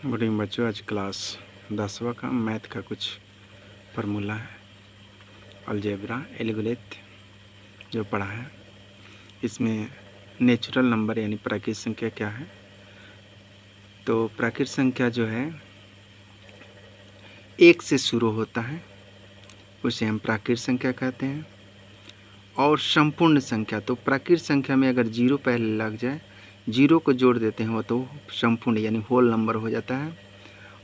Good evening बच्चों, आज class 10वां का मैथ का कुछ फार्मूला है, अलजेब्रा एलगोरिथम जो पढ़ा है। इसमें नेचुरल नंबर यानी प्राकृतिक संख्या क्या है। तो प्राकृतिक संख्या जो है एक से शुरू होता है, उसे हम प्राकृतिक संख्या कहते हैं। और संपूर्ण संख्या, तो प्राकृतिक संख्या में अगर जीरो पहले लग जाए, जीरो को जोड़ देते हैं वो तो संपूर्ण यानी होल नंबर हो जाता है।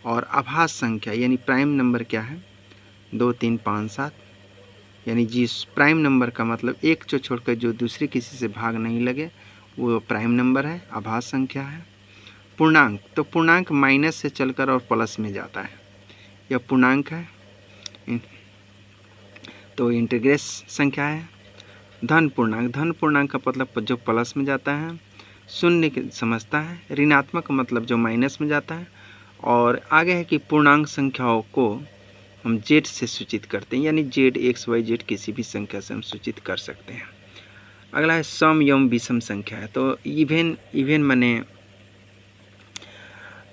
और आभास संख्या यानी प्राइम नंबर क्या है, 2 3 5 7, यानी जिस प्राइम नंबर का मतलब एक जो छोड़कर जो दूसरे किसी से भाग नहीं लगे वो प्राइम नंबर है, आभास संख्या है। पूर्णांक, तो पूर्णांक माइनस से चलकर और प्लस में जाता है, यह पूर्णांक है। तो इंटीग्रेस संख्या है। धन पूर्णांक, धन पूर्णांक का मतलब जो प्लस में जाता है, शून्य समझता है। ऋणात्मक मतलब जो माइनस में जाता है। और आगे है कि पूर्णांक संख्याओं को हम जेड से सूचित करते हैं, यानी जेड एक्स वाई जेड किसी भी संख्या से हम सूचित कर सकते हैं। अगला है सम एवं विषम संख्या है। तो इवन माने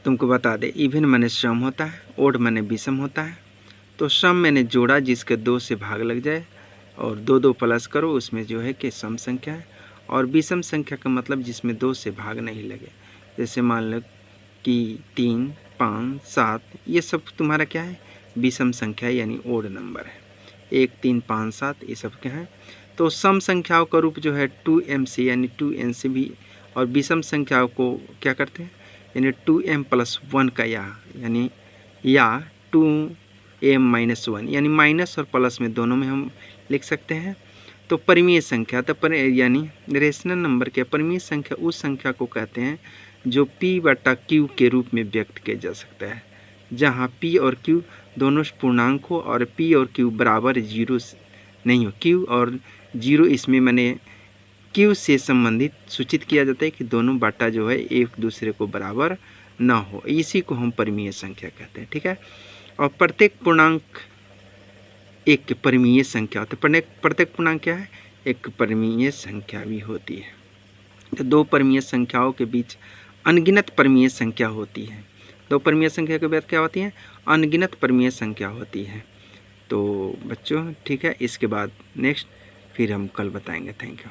तुमको बता दे, इवन माने सम होता है, ओड माने विषम होता है। तो सम मैंने जोड़ा जिसके 2 से भाग लग जाए और 2 2 प्लस करो, उसमें जो है कि सम संख्या है। और विषम संख्या का मतलब जिसमें 2 से भाग नहीं लगे, जैसे मान लो कि 3 5 7, ये सब तुम्हारा क्या है, विषम संख्या यानी ओड नंबर है। 1 3 5 7 ये सब क्या है। तो सम संख्याओं का रूप जो है 2m से यानी 2n से भी, और विषम संख्याओं को क्या करते हैं यानी 2m+1 का यानी या 2m-1 यानी माइनस और प्लस में दोनों में हम लिख सकते हैं। तो परिमेय संख्या, तो यानी रेशनल नंबर के परिमेय संख्या उस संख्या को कहते हैं जो p/q के रूप में व्यक्त किया जा सकता है, जहाँ p और q दोनों पूर्णांक हो और p और q बराबर जीरो नहीं हो। q और जीरो इसमें मैंने q से संबंधित सूचित किया जाता है कि दोनों बाटा जो है एक दूसरे को बराबर ना हो, इसी को हम परिमेय संख्या कहते हैं। ठीक है। और प्रत्येक पूर्णांक एक परिमेय संख्या होती है। प्रत्येक पूर्णांक क्या है, एक परिमेय संख्या भी होती है। तो दो परिमेय संख्याओं के बीच अनगिनत परिमेय संख्या होती है। दो परिमेय संख्या के बाद क्या होती है, अनगिनत परिमेय संख्या होती है। तो बच्चों ठीक है, इसके बाद नेक्स्ट फिर हम कल बताएंगे। Thank you.